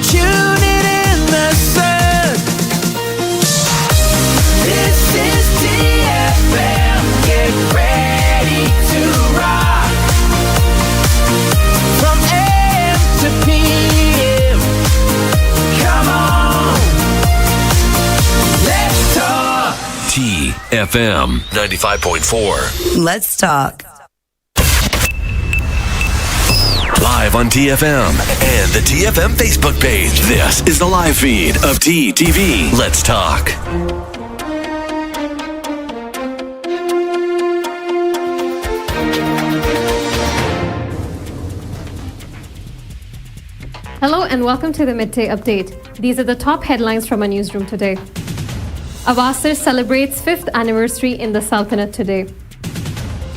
tune it in the sun. This is TFM. Get ready to rock. From AM to PM. Come on. Let's talk. TFM 95.4. Let's talk. Live on TFM and the TFM Facebook page. This is the live feed of TTV. Let's talk. Hello and welcome to the Midday Update. These are the top headlines from our newsroom today. Awasir celebrates 5th anniversary in the Sultanate today.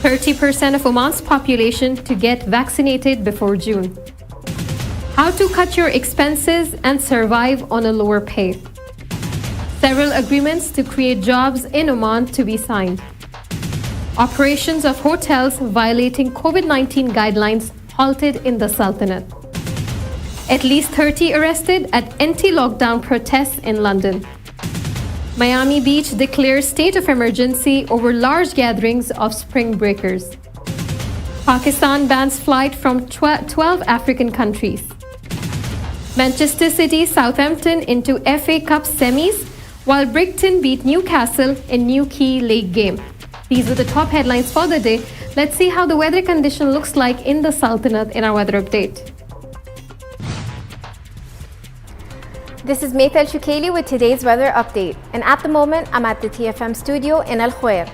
30% of Oman's population to get vaccinated before June. How to cut your expenses and survive on a lower pay. Several agreements to create jobs in Oman to be signed. Operations of hotels violating COVID-19 guidelines halted in the Sultanate. At least 30 arrested at anti-lockdown protests in London. Miami Beach declares state of emergency over large gatherings of spring breakers. Pakistan bans flight from 12 African countries. Manchester City Southampton into FA Cup semis, while Brighton beat Newcastle in Newquay League game. These were the top headlines for the day. Let's see how the weather condition looks like in the Sultanate in our weather update. This is Maythal Shukeli with today's weather update, and at the moment I'm at the TFM studio in Al Khuair.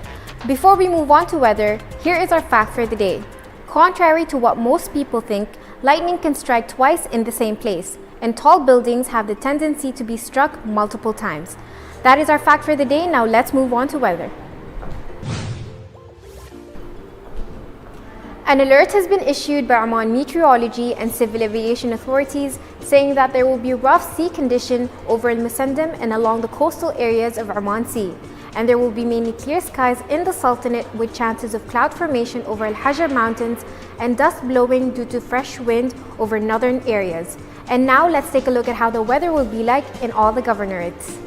Before we move on to weather, here is our fact for the day. Contrary to what most people think, lightning can strike twice in the same place, and tall buildings have the tendency to be struck multiple times. That is our fact for the day. Now let's move on to weather. An alert has been issued by Oman Meteorology and Civil Aviation Authorities saying that there will be rough sea condition over Al Musandam and along the coastal areas of Oman Sea, and there will be mainly clear skies in the Sultanate with chances of cloud formation over Al Hajar Mountains and dust blowing due to fresh wind over northern areas. And now let's take a look at how the weather will be like in all the governorates.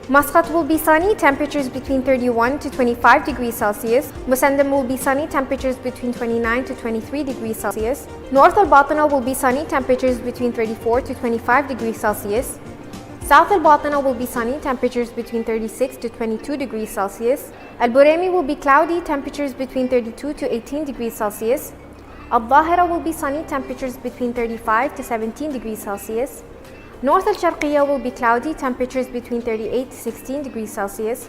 Muscat will be sunny, temperatures between 31 to 25 degrees Celsius. Musandam will be sunny, temperatures between 29 to 23 degrees Celsius. North Al Batana will be sunny, temperatures between 34 to 25 degrees Celsius. South Al Batana will be sunny, temperatures between 36 to 22 degrees Celsius. Al Buraymi will be cloudy, temperatures between 32 to 18 degrees Celsius. Al Dhahira will be sunny, temperatures between 35 to 17 degrees Celsius. North Al Sharqiyya will be cloudy, temperatures between 38 to 16 degrees Celsius.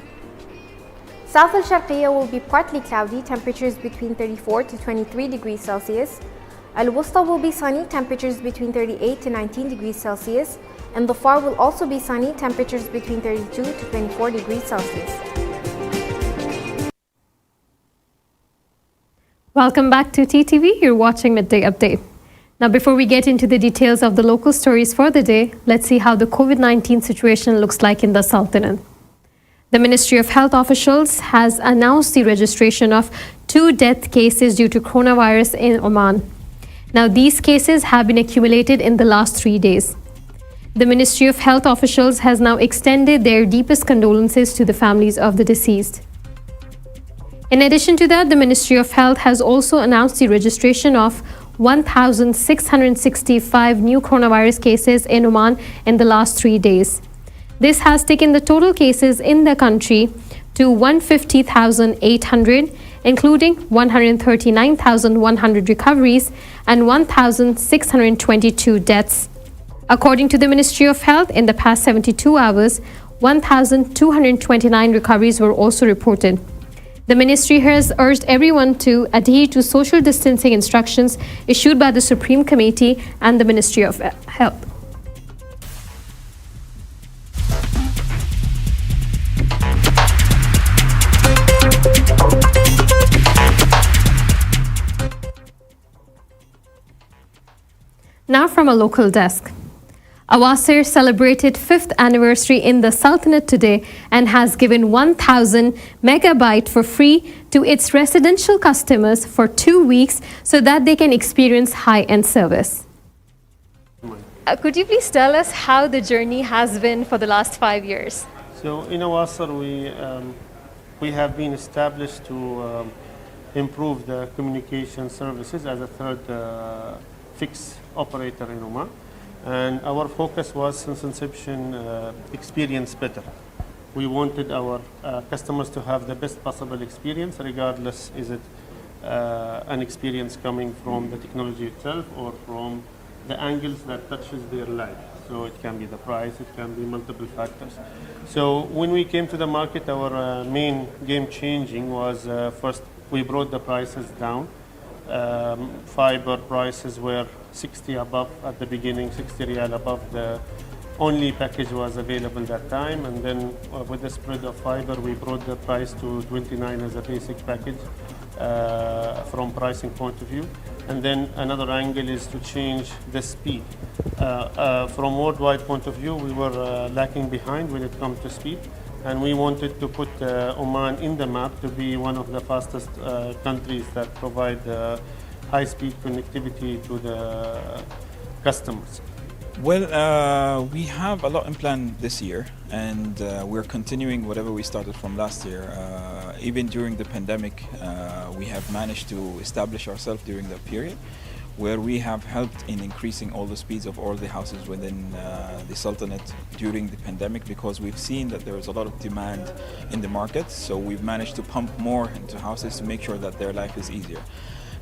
South Al Sharqiyya will be partly cloudy, temperatures between 34 to 23 degrees Celsius. Al Wusta will be sunny, temperatures between 38 to 19 degrees Celsius. And Dhafar will also be sunny, temperatures between 32 to 24 degrees Celsius. Welcome back to TTV. You're watching Midday Update. Now, before we get into the details of the local stories for the day, let's see how the COVID-19 situation looks like in the Sultanate. The Ministry of Health officials has announced the registration of 2 death cases due to coronavirus in Oman. Now, these cases have been accumulated in the last 3 days. The Ministry of Health officials has now extended their deepest condolences to the families of the deceased. In addition to that, the Ministry of Health has also announced the registration of 1,665 new coronavirus cases in Oman in the last 3 days. This has taken the total cases in the country to 150,800, including 139,100 recoveries and 1,622 deaths. According to the Ministry of Health, in the past 72 hours, 1,229 recoveries were also reported. The ministry has urged everyone to adhere to social distancing instructions issued by the Supreme Committee and the Ministry of Health. Now from a local desk. Awasir celebrated 5th anniversary in the Sultanate today and has given 1,000 megabyte for free to its residential customers for 2 weeks so that they can experience high-end service. Could you please tell us how the journey has been for the last 5 years? So in Awasar, we have been established to improve the communication services as a third fixed operator in Oman. And our focus was, since inception, experience better. We wanted our customers to have the best possible experience, regardless is it an experience coming from the technology itself or from the angles that touches their life. So it can be the price, it can be multiple factors. So when we came to the market, our main game changing was first we brought the prices down. Fiber prices were 60 above at the beginning, 60 riyal above the only package was available that time, and then with the spread of fiber we brought the price to 29 as a basic package from pricing point of view. And then another angle is to change the speed. From worldwide point of view, we were lacking behind when it comes to speed, and we wanted to put Oman in the map to be one of the fastest countries that provide high-speed connectivity to the customers. Well, we have a lot in plan this year, and we're continuing whatever we started from last year. Even during the pandemic, we have managed to establish ourselves during that period, where we have helped in increasing all the speeds of all the houses within the Sultanate during the pandemic, because we've seen that there is a lot of demand in the market. So we've managed to pump more into houses to make sure that their life is easier.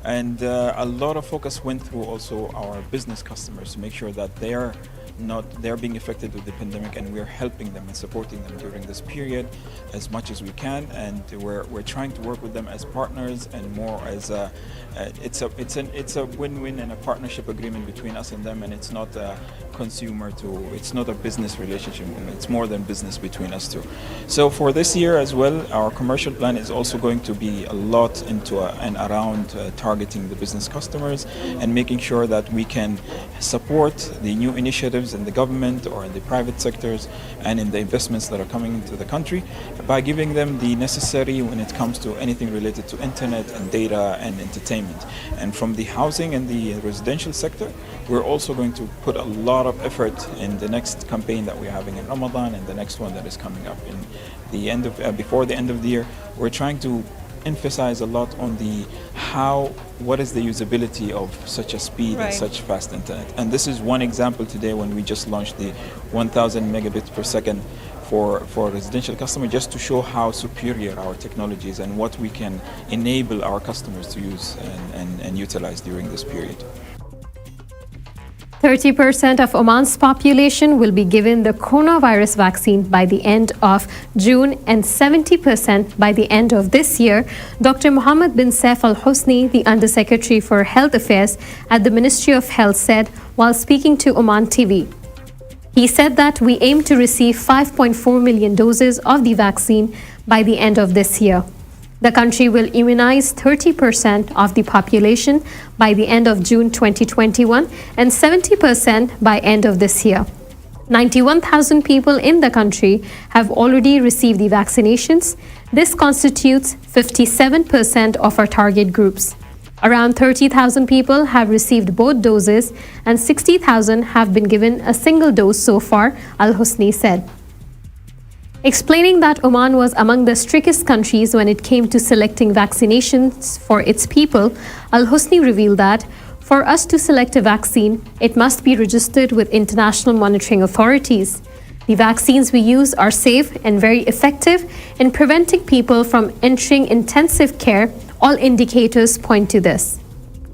And a lot of focus went through also our business customers to make sure that they're being affected with the pandemic, and we're helping them and supporting them during this period as much as we can. And we're trying to work with them as partners and more as it's a win-win and a partnership agreement between us and them, and it's not a it's not a business relationship. It's more than business between us two. So for this year as well, our commercial plan is also going to be a lot into and around targeting the business customers and making sure that we can support the new initiatives in the government or in the private sectors and in the investments that are coming into the country by giving them the necessary when it comes to anything related to internet and data and entertainment. And from the housing and the residential sector, we're also going to put a lot of effort in the next campaign that we're having in Ramadan and the next one that is coming up in the end of before the end of the year. We're trying to emphasize a lot on what is the usability of such a speed and such fast internet. And this is one example today when we just launched the 1000 megabits per second for residential customers, just to show how superior our technology is and what we can enable our customers to use and utilize during this period. 30% of Oman's population will be given the coronavirus vaccine by the end of June and 70% by the end of this year, Dr. Mohammed bin Saif Al Hosni, the Undersecretary for Health Affairs at the Ministry of Health, said while speaking to Oman TV. He said that we aim to receive 5.4 million doses of the vaccine by the end of this year. The country will immunize 30% of the population by the end of June 2021 and 70% by end of this year. 91,000 people in the country have already received the vaccinations. This constitutes 57% of our target groups. Around 30,000 people have received both doses and 60,000 have been given a single dose so far, Al Hosni said. Explaining that Oman was among the strictest countries when it came to selecting vaccinations for its people, Al Hosni revealed that for us to select a vaccine, it must be registered with international monitoring authorities. The vaccines we use are safe and very effective in preventing people from entering intensive care. All indicators point to this.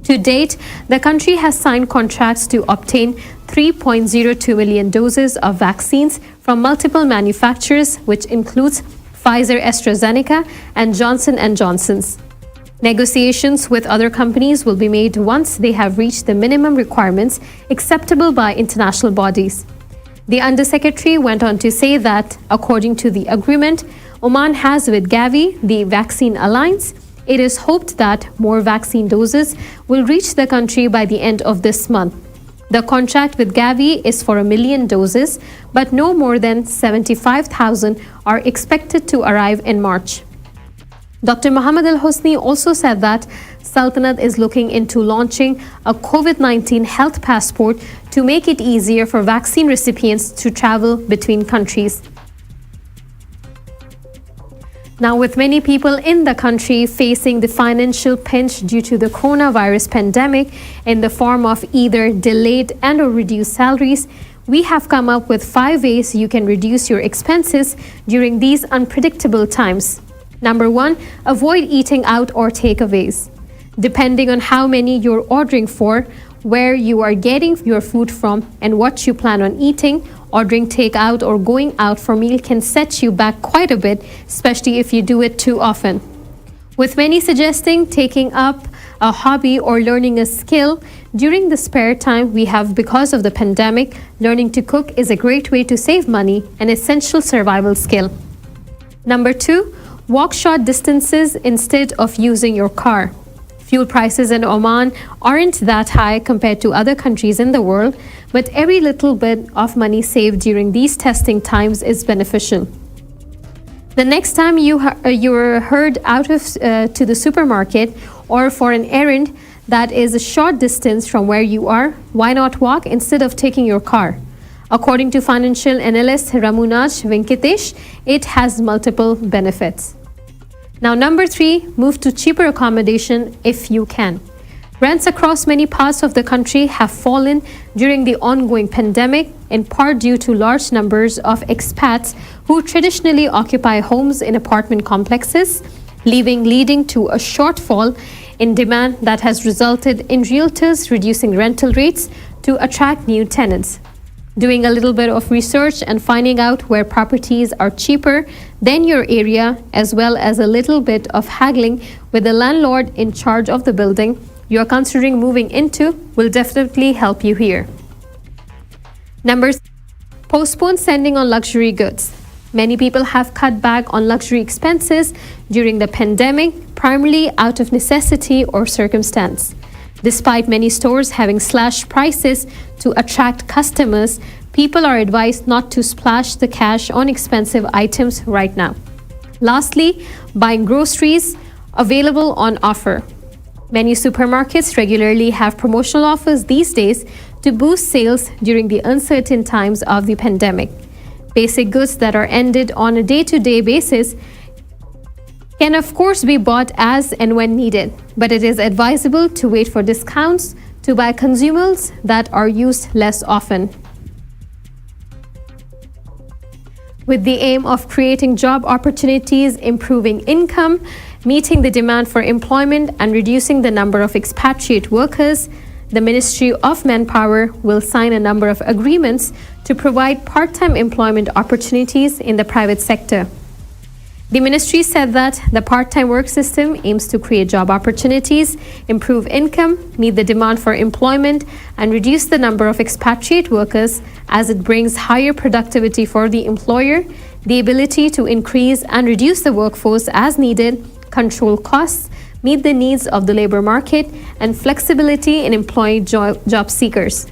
To date, the country has signed contracts to obtain 3.02 million doses of vaccines from multiple manufacturers, which includes Pfizer, AstraZeneca, and Johnson & Johnson's. Negotiations with other companies will be made once they have reached the minimum requirements acceptable by international bodies. The Undersecretary went on to say that, according to the agreement Oman has with Gavi, the Vaccine Alliance, it is hoped that more vaccine doses will reach the country by the end of this month. The contract with Gavi is for 1 million doses, but no more than 75,000 are expected to arrive in March. Dr. Mohammed Al Hosni also said that Sultanate is looking into launching a COVID-19 health passport to make it easier for vaccine recipients to travel between countries. Now, with many people in the country facing the financial pinch due to the coronavirus pandemic in the form of either delayed and or reduced salaries, we have come up with 5 ways you can reduce your expenses during these unpredictable times. Number 1, avoid eating out or takeaways. Depending on how many you're ordering for, where you are getting your food from, and what you plan on eating, ordering takeout or going out for meal can set you back quite a bit, especially if you do it too often. With many suggesting taking up a hobby or learning a skill during the spare time we have because of the pandemic, learning to cook is a great way to save money, an essential survival skill. Number 2, walk short distances instead of using your car. Fuel prices in Oman aren't that high compared to other countries in the world, but every little bit of money saved during these testing times is beneficial. The next time you're heard out to the supermarket or for an errand that is a short distance from where you are, why not walk instead of taking your car? According to financial analyst Ramunaj Venkatesh, it has multiple benefits. Now, number 3, move to cheaper accommodation if you can. Rents across many parts of the country have fallen during the ongoing pandemic, in part due to large numbers of expats who traditionally occupy homes in apartment complexes, leading to a shortfall in demand that has resulted in realtors reducing rental rates to attract new tenants. Doing a little bit of research and finding out where properties are cheaper than your area, as well as a little bit of haggling with the landlord in charge of the building you're considering moving into, will definitely help you here. Number 6, postpone spending on luxury goods. Many people have cut back on luxury expenses during the pandemic, primarily out of necessity or circumstance. Despite many stores having slashed prices to attract customers, people are advised not to splash the cash on expensive items right now. Lastly, buying groceries available on offer. Many supermarkets regularly have promotional offers these days to boost sales during the uncertain times of the pandemic. Basic goods that are ended on a day-to-day basis can of course be bought as and when needed, but it is advisable to wait for discounts to buy consumables that are used less often. With the aim of creating job opportunities, improving income, meeting the demand for employment, and reducing the number of expatriate workers, the Ministry of Manpower will sign a number of agreements to provide part-time employment opportunities in the private sector. The ministry said that the part-time work system aims to create job opportunities, improve income, meet the demand for employment, and reduce the number of expatriate workers as it brings higher productivity for the employer, the ability to increase and reduce the workforce as needed, control costs, meet the needs of the labor market, and flexibility in employing job seekers.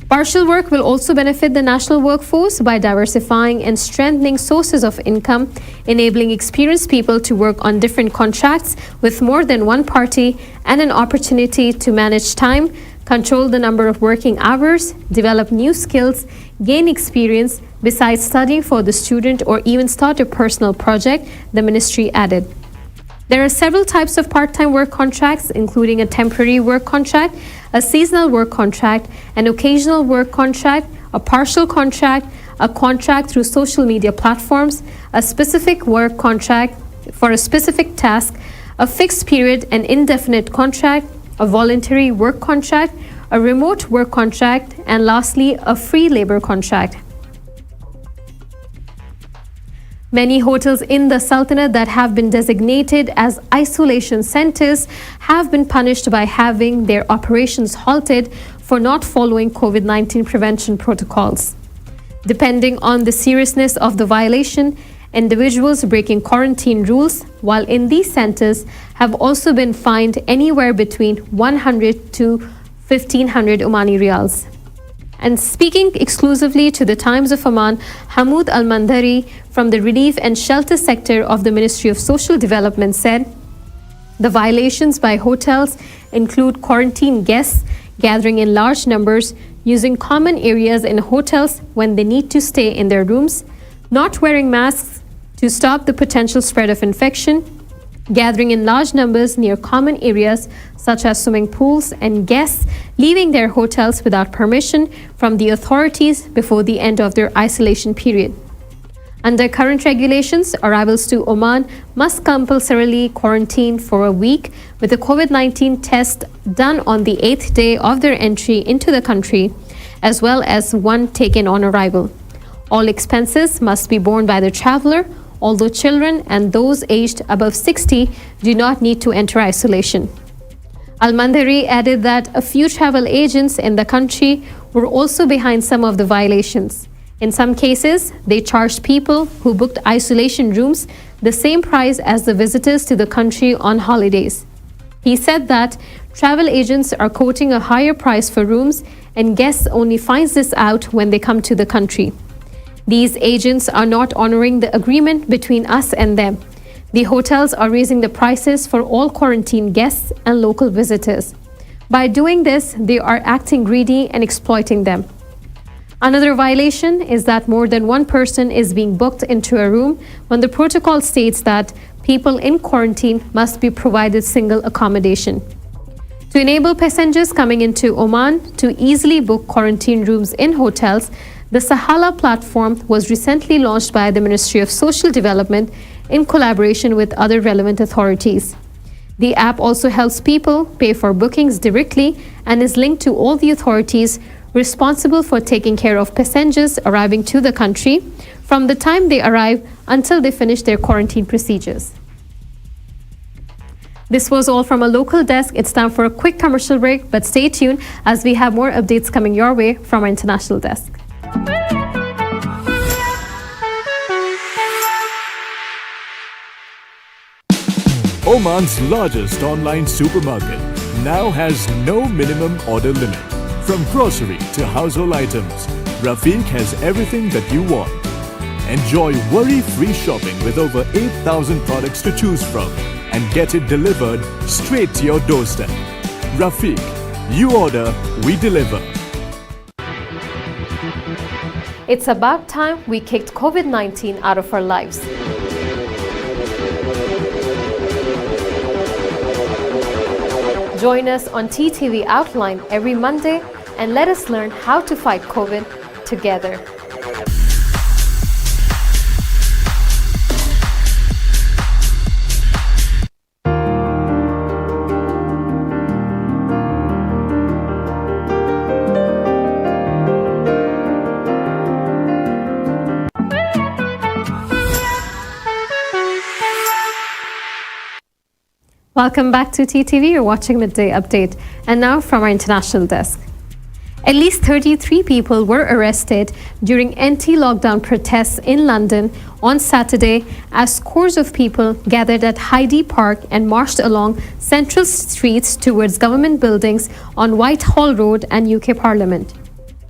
Partial work will also benefit the national workforce by diversifying and strengthening sources of income, enabling experienced people to work on different contracts with more than one party, and an opportunity to manage time, control the number of working hours, develop new skills, gain experience, besides studying for the student or even start a personal project, the ministry added. There are several types of part-time work contracts, including a temporary work contract, a seasonal work contract, an occasional work contract, a partial contract, a contract through social media platforms, a specific work contract for a specific task, a fixed period and indefinite contract, a voluntary work contract, a remote work contract, and lastly, a free labor contract. Many hotels in the Sultanate that have been designated as isolation centers have been punished by having their operations halted for not following COVID-19 prevention protocols. Depending on the seriousness of the violation, individuals breaking quarantine rules while in these centers have also been fined anywhere between 100 to 1500 Omani riyals. And speaking exclusively to the Times of Oman, Hamoud Al-Mandari from the Relief and Shelter Sector of the Ministry of Social Development said, The violations by hotels include quarantine guests gathering in large numbers, using common areas in hotels when they need to stay in their rooms, not wearing masks to stop the potential spread of infection, gathering in large numbers near common areas such as swimming pools, and guests leaving their hotels without permission from the authorities before the end of their isolation period. Under current regulations, arrivals to Oman must compulsorily quarantine for a week with a COVID-19 test done on the 8th day of their entry into the country, as well as one taken on arrival. All expenses must be borne by the traveler, although children and those aged above 60 do not need to enter isolation. Al-Mandhari added that a few travel agents in the country were also behind some of the violations. In some cases, they charged people who booked isolation rooms the same price as the visitors to the country on holidays. He said that travel agents are quoting a higher price for rooms, and guests only find this out when they come to the country. These agents are not honoring the agreement between us and them. The hotels are raising the prices for all quarantine guests and local visitors. By doing this, they are acting greedy and exploiting them. Another violation is that more than one person is being booked into a room when the protocol states that people in quarantine must be provided single accommodation. To enable passengers coming into Oman to easily book quarantine rooms in hotels, the Sahala platform was recently launched by the Ministry of Social Development in collaboration with other relevant authorities. The app also helps people pay for bookings directly and is linked to all the authorities responsible for taking care of passengers arriving to the country from the time they arrive until they finish their quarantine procedures. This was all from a local desk. It's time for a quick commercial break, but stay tuned as we have more updates coming your way from our international desk. Oman's largest online supermarket now has no minimum order limit. From grocery to household items, Rafiq has everything that you want. Enjoy worry-free shopping with over 8,000 products to choose from and get it delivered straight to your doorstep. Rafiq, you order, we deliver. It's about time we kicked COVID-19 out of our lives. Join us on TTV Outline every Monday and let us learn how to fight COVID together. Welcome back to TTV. You're watching Midday Update. And now from our international desk. At least 33 people were arrested during anti-lockdown protests in London on Saturday as scores of people gathered at Hyde Park and marched along central streets towards government buildings on Whitehall Road and UK Parliament.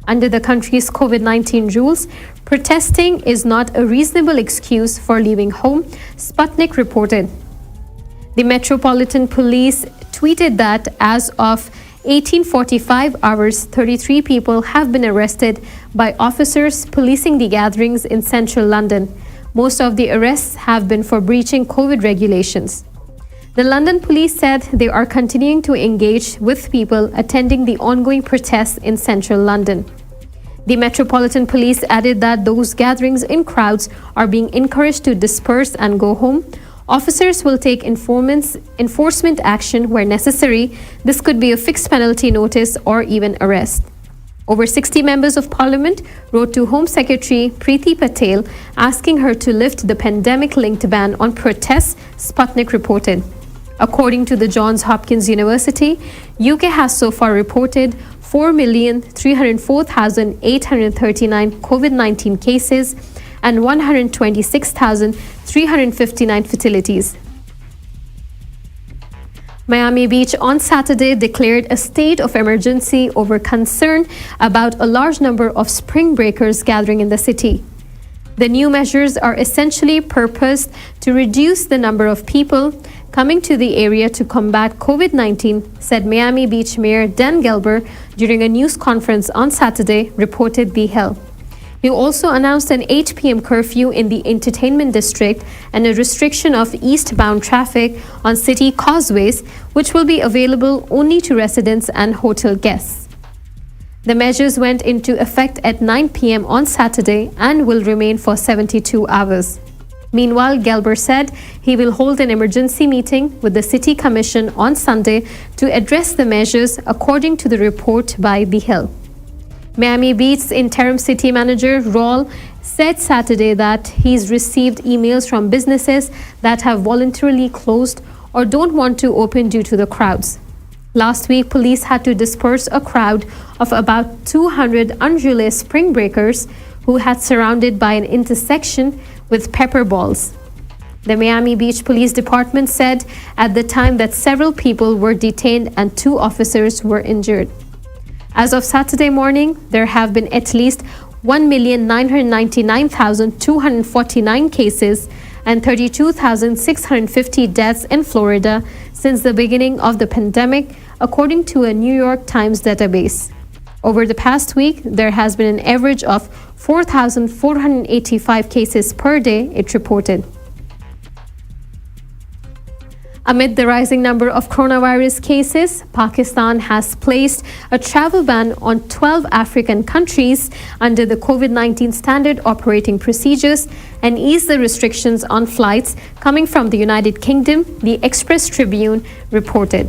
Under the country's COVID-19 rules, protesting is not a reasonable excuse for leaving home, Sputnik reported. The Metropolitan Police tweeted that as of 18:45 hours, 33 people have been arrested by officers policing the gatherings in central London. Most of the arrests have been for breaching COVID regulations. The London police said they are continuing to engage with people attending the ongoing protests in central London. The Metropolitan Police added that those gatherings in crowds are being encouraged to disperse and go home. Officers will take enforcement action where necessary. This could be a fixed penalty notice or even arrest. Over 60 members of parliament wrote to Home Secretary Preeti Patel asking her to lift the pandemic-linked ban on protests, Sputnik reported. According to the Johns Hopkins University, UK has so far reported 4,304,839 COVID-19 cases and 126,359 fatalities. Miami Beach on Saturday declared a state of emergency over concern about a large number of spring breakers gathering in the city. The new measures are essentially purposed to reduce the number of people coming to the area to combat COVID-19, said Miami Beach Mayor Dan Gelber during a news conference on Saturday, reported The Hill. He also announced an 8 p.m. curfew in the entertainment district and a restriction of eastbound traffic on city causeways, which will be available only to residents and hotel guests. The measures went into effect at 9 p.m. on Saturday and will remain for 72 hours. Meanwhile, Gelber said he will hold an emergency meeting with the City Commission on Sunday to address the measures, according to the report by The Hill. Miami Beach's interim city manager, Raul, said Saturday that he's received emails from businesses that have voluntarily closed or don't want to open due to the crowds. Last week, police had to disperse a crowd of about 200 unruly spring breakers who had surrounded by an intersection with pepper balls. The Miami Beach Police Department said at the time that several people were detained and 2 officers were injured. As of Saturday morning, there have been at least 1,999,249 cases and 32,650 deaths in Florida since the beginning of the pandemic, according to a New York Times database. Over the past week, there has been an average of 4,485 cases per day, it reported. Amid the rising number of coronavirus cases, Pakistan has placed a travel ban on 12 African countries under the COVID-19 standard operating procedures and eased the restrictions on flights coming from the United Kingdom, the Express Tribune reported.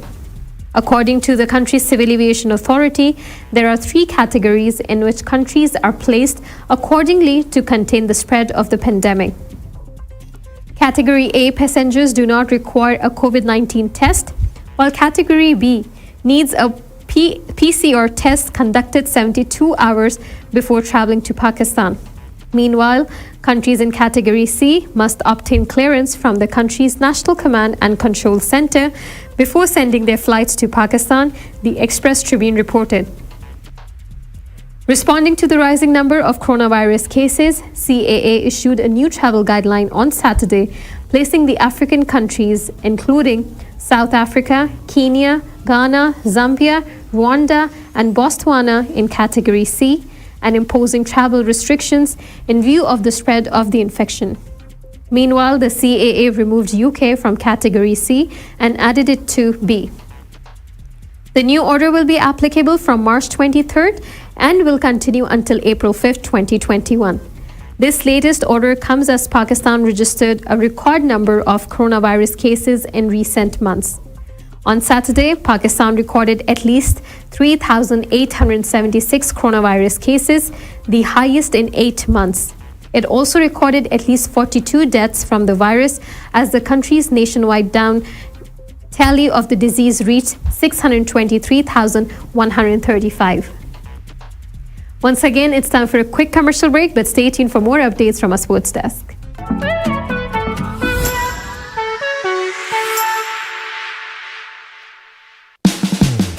According to the country's Civil Aviation Authority, there are 3 categories in which countries are placed accordingly to contain the spread of the pandemic. Category A passengers do not require a COVID-19 test, while Category B needs a PCR test conducted 72 hours before traveling to Pakistan. Meanwhile, countries in Category C must obtain clearance from the country's National Command and Control Center before sending their flights to Pakistan, the Express Tribune reported. Responding to the rising number of coronavirus cases, CAA issued a new travel guideline on Saturday, placing the African countries, including South Africa, Kenya, Ghana, Zambia, Rwanda, and Botswana, in Category C, and imposing travel restrictions in view of the spread of the infection. Meanwhile, the CAA removed UK from Category C and added it to B. The new order will be applicable from March 23rd and will continue until April 5th, 2021. This latest order comes as Pakistan registered a record number of coronavirus cases in recent months. On Saturday, Pakistan recorded at least 3,876 coronavirus cases, the highest in 8 months. It also recorded at least 42 deaths from the virus as the country's nationwide down tally of the disease reached 623,135. Once again, it's time for a quick commercial break, but stay tuned for more updates from our sports desk.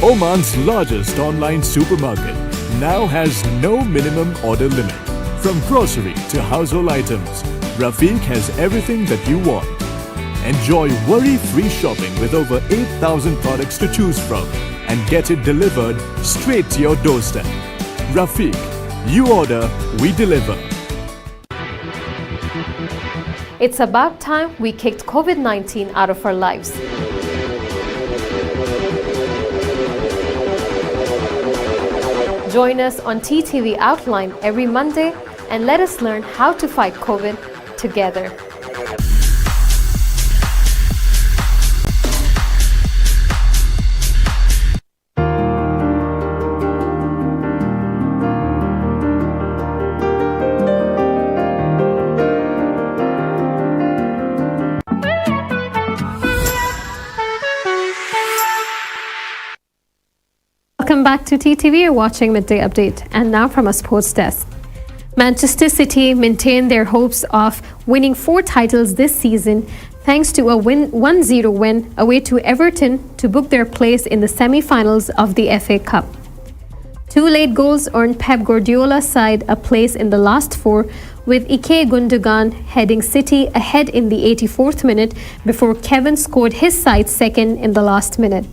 Oman's largest online supermarket now has no minimum order limit. From grocery to household items, Rafiq has everything that you want. Enjoy worry-free shopping with over 8,000 products to choose from and get it delivered straight to your doorstep. Rafiq, you order, we deliver. It's about time we kicked COVID-19 out of our lives. Join us on TTV Outline every Monday and let us learn how to fight COVID together. Welcome back to TTV. You're watching Midday Update. And now from a sports desk. Manchester City maintained their hopes of winning 4 titles this season thanks to a 1-0 win away to Everton to book their place in the semi-finals of the FA Cup. 2 late goals earned Pep Guardiola's side a place in the last 4, with Ike Gundogan heading City ahead in the 84th minute before Kevin scored his side second in the last minute.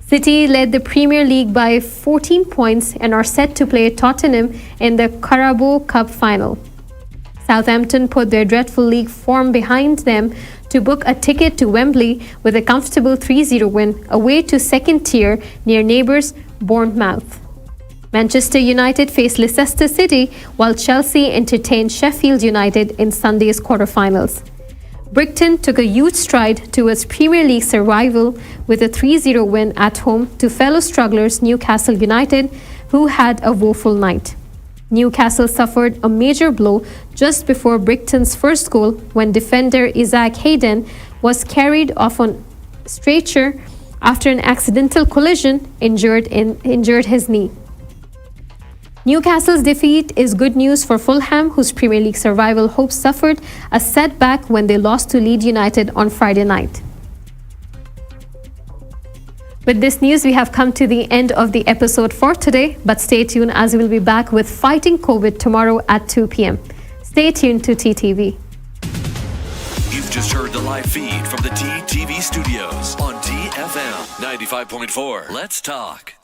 City led the Premier League by 14 points and are set to play Tottenham in the Carabao Cup final. Southampton put their dreadful league form behind them to book a ticket to Wembley with a comfortable 3-0 win away to second tier near neighbours Bournemouth. Manchester United faced Leicester City while Chelsea entertained Sheffield United in Sunday's quarterfinals. Brighton took a huge stride towards Premier League survival with a 3-0 win at home to fellow strugglers Newcastle United, who had a woeful night. Newcastle suffered a major blow just before Brighton's first goal when defender Isaac Hayden was carried off on stretcher after an accidental collision injured his knee. Newcastle's defeat is good news for Fulham, whose Premier League survival hopes suffered a setback when they lost to Leeds United on Friday night. With this news, we have come to the end of the episode for today, but stay tuned as we'll be back with Fighting COVID tomorrow at 2 p.m. Stay tuned to TTV. You've just heard the live feed from the TTV studios on TFM 95.4. Let's talk.